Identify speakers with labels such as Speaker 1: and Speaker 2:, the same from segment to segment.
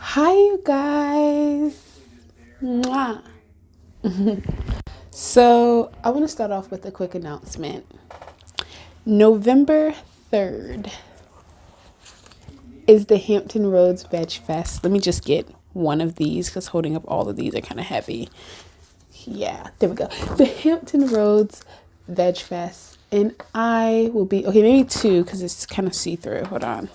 Speaker 1: Hi, you guys. Mwah. So, I want to start off with a quick announcement. November 3rd is the Hampton Roads Veg Fest. Let me just get one of these because holding up all of these are kind of heavy. Yeah, there we go. The Hampton Roads Veg Fest. And I will be, okay, maybe two because it's kind of see through. Hold on.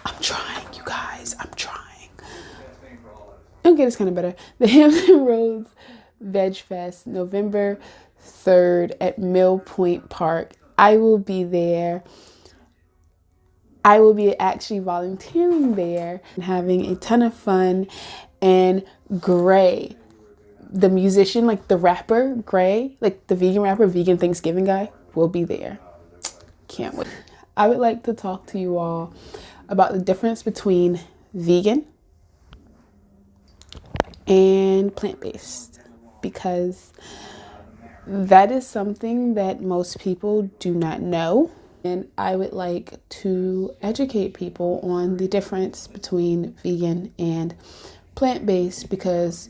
Speaker 1: I'm trying, you guys. I'm trying. Okay, it's kind of better. The Hampton Roads Veg Fest, November 3rd at Mill Point Park. I will be there. I will be actually volunteering there and having a ton of fun. And Gray, the musician, like the rapper, Gray, like the vegan rapper, vegan Thanksgiving guy, will be there. Can't wait. I would like to talk to you all about the difference between vegan and plant-based, because that is something that most people do not know. And I would like to educate people on the difference between vegan and plant-based, because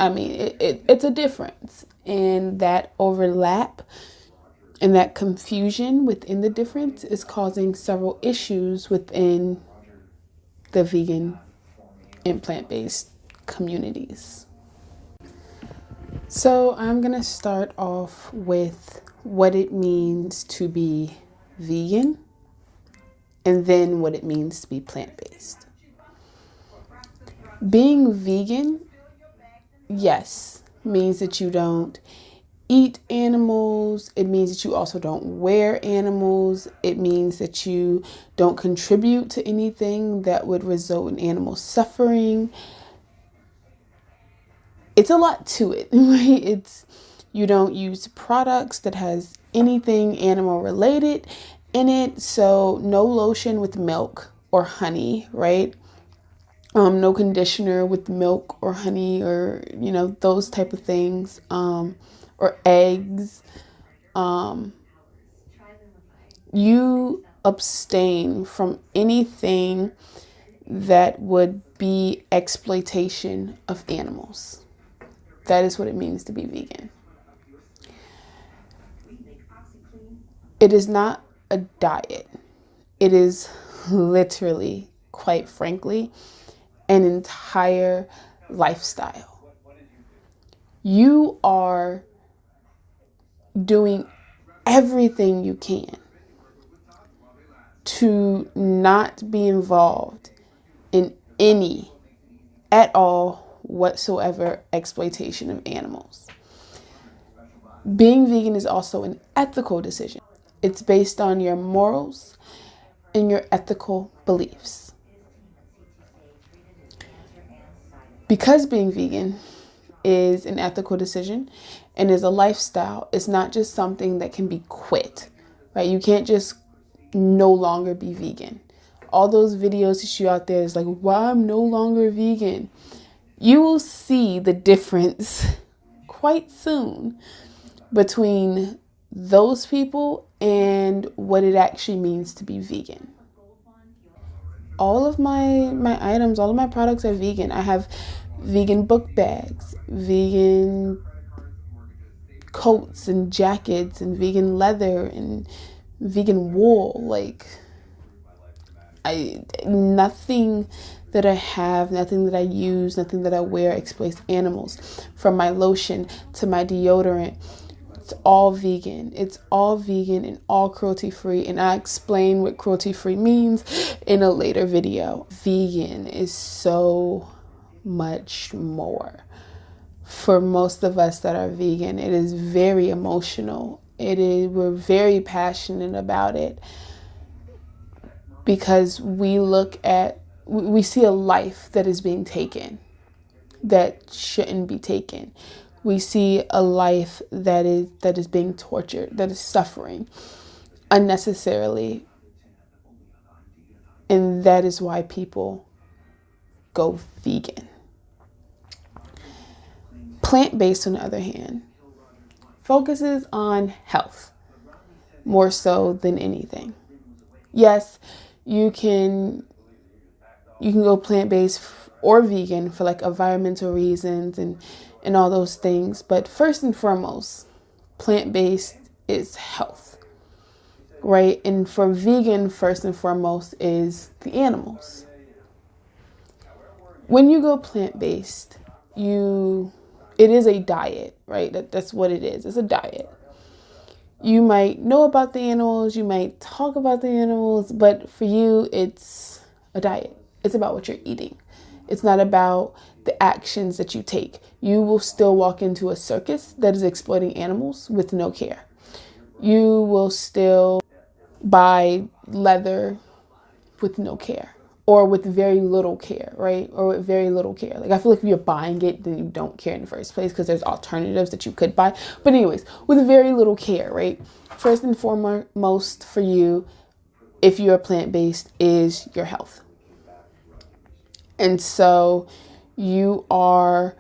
Speaker 1: I mean, it's a difference, and that overlap and that confusion within the difference is causing several issues within the vegan and plant-based communities. So I'm going to start off with what it means to be vegan and then what it means to be plant-based. Being vegan, yes, means that you don't eat animals. It means that you also don't wear animals. It means that you don't contribute to anything that would result in animal suffering. It's a lot to it, right? You don't use products that has anything animal related in it. So no lotion with milk or honey, right? No conditioner with milk or honey, or, those type of things. Or eggs. You abstain from anything that would be exploitation of animals. That is what it means to be vegan. It is not a diet. It is literally, quite frankly, an entire lifestyle. You are doing everything you can to not be involved in any, at all, whatsoever exploitation of animals. Being vegan is also an ethical decision. It's based on your morals and your ethical beliefs. Because being vegan is an ethical decision and is a lifestyle, it's not just something that can be quit, right? You can't just no longer be vegan. All those videos that you out there is like, why I'm no longer vegan. You will see the difference quite soon between those people and what it actually means to be vegan. All of my items, all of my products are vegan. I have vegan book bags, vegan coats and jackets, and vegan leather and vegan wool. Nothing that I have, nothing that I use, nothing that I wear exploits animals. From my lotion to my deodorant, it's all vegan. It's all vegan and all cruelty free. And I explain what cruelty free means in a later video. Vegan is so much more. For most of us that are vegan, it is very emotional. We're very passionate about it, because we see a life that is being taken that shouldn't be taken. We see a life that is being tortured, that is suffering unnecessarily. And that is why people go vegan. Plant-based, on the other hand, focuses on health more so than anything. Yes, you can you can go plant-based or vegan for like environmental reasons and all those things. But first and foremost, plant-based is health, right? And for vegan, first and foremost is the animals. When you go plant-based, it is a diet, right? That's what it is. It's a diet. You might know about the animals, you might talk about the animals, but for you, it's a diet. It's about what you're eating. It's not about the actions that you take. You will still walk into a circus that is exploiting animals with no care. You will still buy leather with no care, or with very little care, right? Or with very little care. Like, I feel like if you're buying it, then you don't care in the first place, because there's alternatives that you could buy. But anyways, with very little care, right? First and foremost for you, if you're plant-based, is your health. And so you are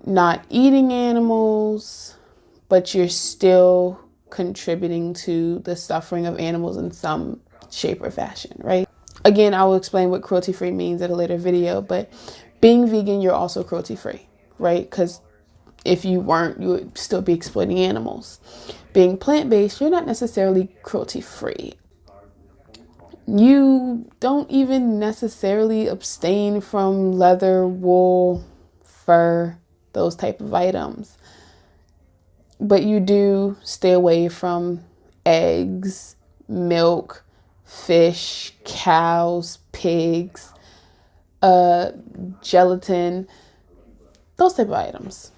Speaker 1: not eating animals, but you're still contributing to the suffering of animals in some shape or fashion, right? Again, I will explain what cruelty-free means in a later video, but being vegan, you're also cruelty-free, right? Because if you weren't, you would still be exploiting animals. Being plant-based, you're not necessarily cruelty-free. You don't even necessarily abstain from leather, wool, fur, those type of items. But you do stay away from eggs, milk, fish, cows, pigs, gelatin, those type of items.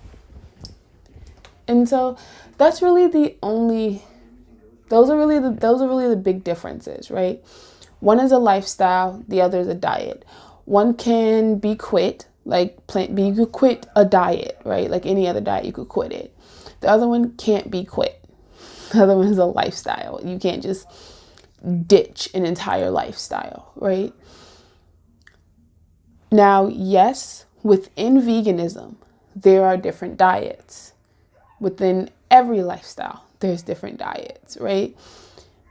Speaker 1: And so that's really those are really the big differences, right? One is a lifestyle, the other is a diet. One can be quit, like you could quit a diet, right? Like any other diet, you could quit it. The other one can't be quit. The other one is a lifestyle. You can't just ditch an entire lifestyle, right? Now, yes, within veganism, there are different diets. Within every lifestyle, there's different diets, right?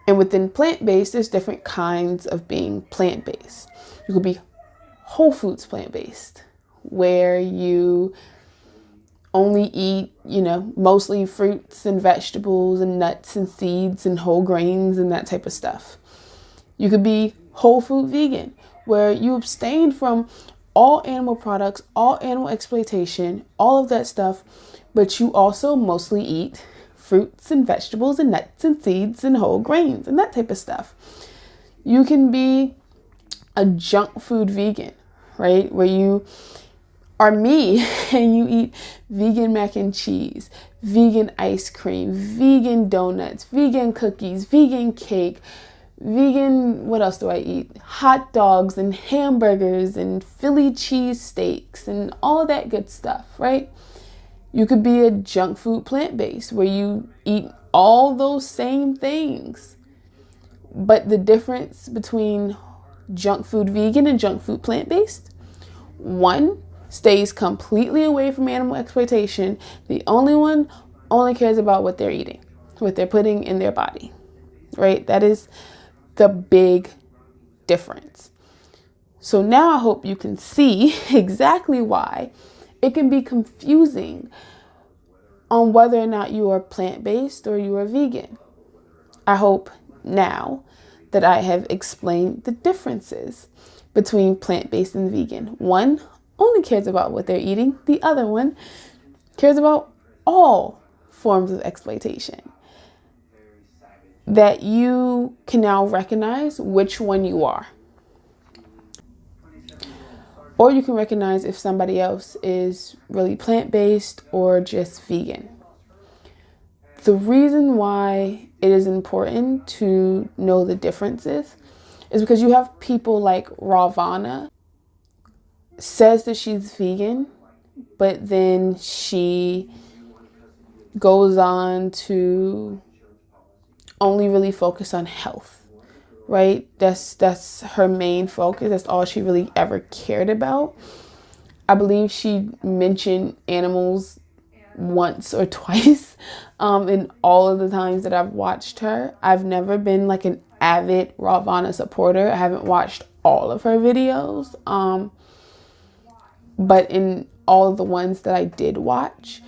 Speaker 1: And within plant-based, there's different kinds of being plant-based. You could be whole foods plant-based, where you only eat, mostly fruits and vegetables and nuts and seeds and whole grains and that type of stuff. You could be whole food vegan, where you abstain from all animal products, all animal exploitation, all of that stuff, but you also mostly eat fruits and vegetables and nuts and seeds and whole grains and that type of stuff. You can be a junk food vegan, right? Where you are me and you eat vegan mac and cheese, vegan ice cream, vegan donuts, vegan cookies, vegan cake, vegan, what else do I eat? Hot dogs and hamburgers and Philly cheese steaks and all that good stuff, right? You could be a junk food plant-based, where you eat all those same things. But the difference between junk food vegan and junk food plant-based, one stays completely away from animal exploitation. The only one only cares about what they're eating, what they're putting in their body, right? That is the big difference. So now I hope you can see exactly why it can be confusing on whether or not you are plant-based or you are vegan. I hope now that I have explained the differences between plant-based and vegan. One only cares about what they're eating. The other one cares about all forms of exploitation. That you can now recognize which one you are. Or you can recognize if somebody else is really plant-based or just vegan. The reason why it is important to know the differences is because you have people like Ravana says that she's vegan, but then she goes on to only really focus on health. Right? That's her main focus. That's all she really ever cared about. I believe she mentioned animals once or twice in all of the times that I've watched her. I've never been like an avid Ravana supporter. I haven't watched all of her videos. But in all of the ones that I did watch,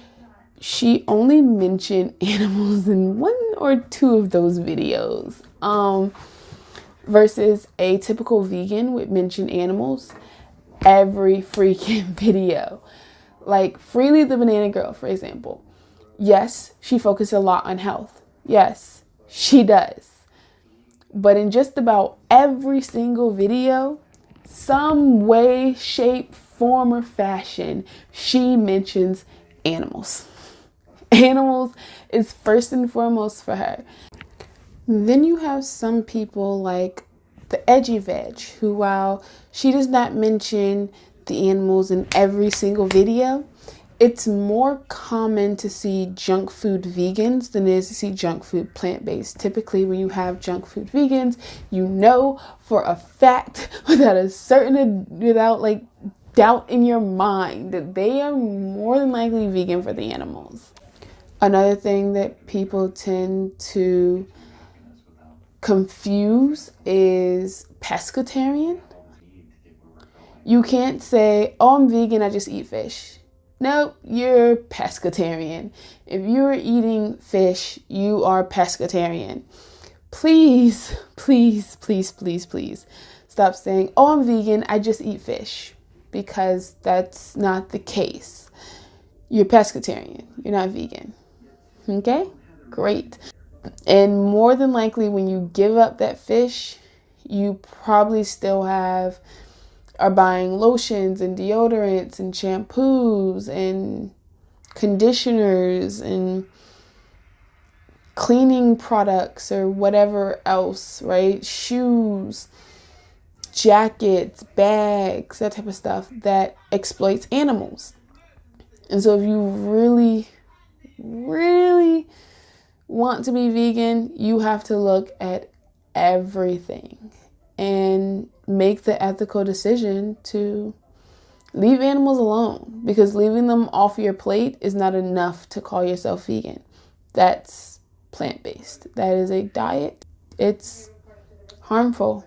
Speaker 1: she only mentioned animals in 1 or 2 of those videos. Versus a typical vegan would mention animals every freaking video. Like Freely the Banana Girl, for example. Yes, she focuses a lot on health. Yes, she does. But in just about every single video, some way, shape, form, or fashion, she mentions animals. Animals is first and foremost for her. Then you have some people like the Edgy Veg, who, while she does not mention the animals in every single video, it's more common to see junk food vegans than it is to see junk food plant-based. Typically, when you have junk food vegans, you know for a fact, without like doubt in your mind, that they are more than likely vegan for the animals. Another thing that people tend to confuse is pescatarian. You can't say, oh, I'm vegan, I just eat fish. No, you're pescatarian. If you're eating fish, you are pescatarian. Please, please, please, please, please stop saying, oh, I'm vegan, I just eat fish. Because that's not the case. You're pescatarian. You're not vegan. Okay? Great. And more than likely, when you give up that fish, you probably still are buying lotions and deodorants and shampoos and conditioners and cleaning products or whatever else, right? Shoes, jackets, bags, that type of stuff that exploits animals. And so if you really, really want to be vegan, you have to look at everything and make the ethical decision to leave animals alone, because leaving them off your plate is not enough to call yourself vegan. That's plant-based. That is a diet. It's harmful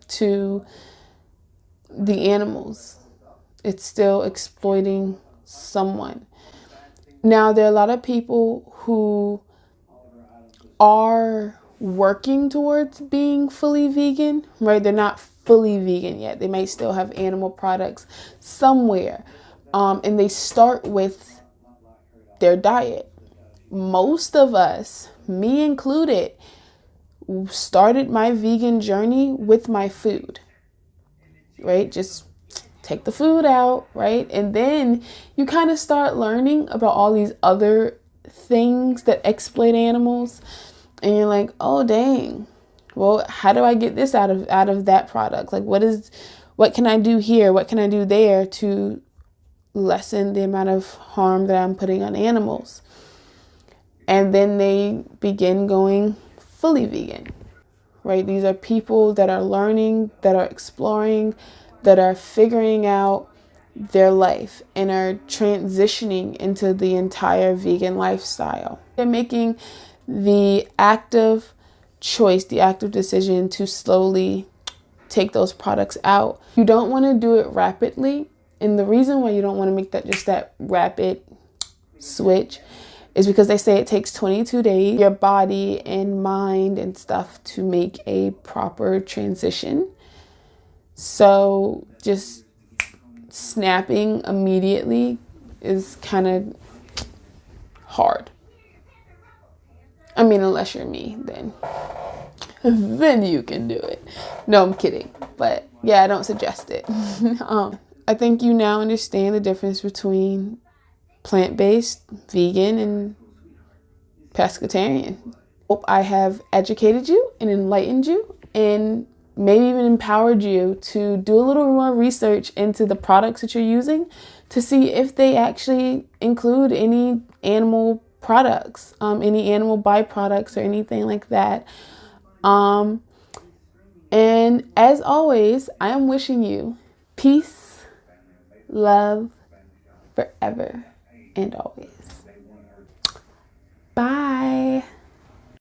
Speaker 1: to the animals. It's still exploiting someone. Now, there are a lot of people who are working towards being fully vegan, right? They're not fully vegan yet. They might still have animal products somewhere. And they start with their diet. Most of us, me included, started my vegan journey with my food, right? Just take the food out, right? And then you kind of start learning about all these other things that exploit animals. And you're like, oh, dang. Well, how do I get this out of that product? Like, what can I do here? What can I do there to lessen the amount of harm that I'm putting on animals? And then they begin going fully vegan, right? These are people that are learning, that are exploring, that are figuring out their life and are transitioning into the entire vegan lifestyle. They're making the active choice, the active decision to slowly take those products out. You don't want to do it rapidly. And the reason why you don't want to make that rapid switch is because they say it takes 22 days, your body and mind and stuff, to make a proper transition. So just snapping immediately is kind of hard. I mean, unless you're me, then you can do it. No, I'm kidding. But yeah, I don't suggest it. I think you now understand the difference between plant-based, vegan, and pescatarian. Hope I have educated you and enlightened you and maybe even empowered you to do a little more research into the products that you're using to see if they actually include any animal products, any animal byproducts or anything like that. And as always, I am wishing you peace, love, forever and always. Bye.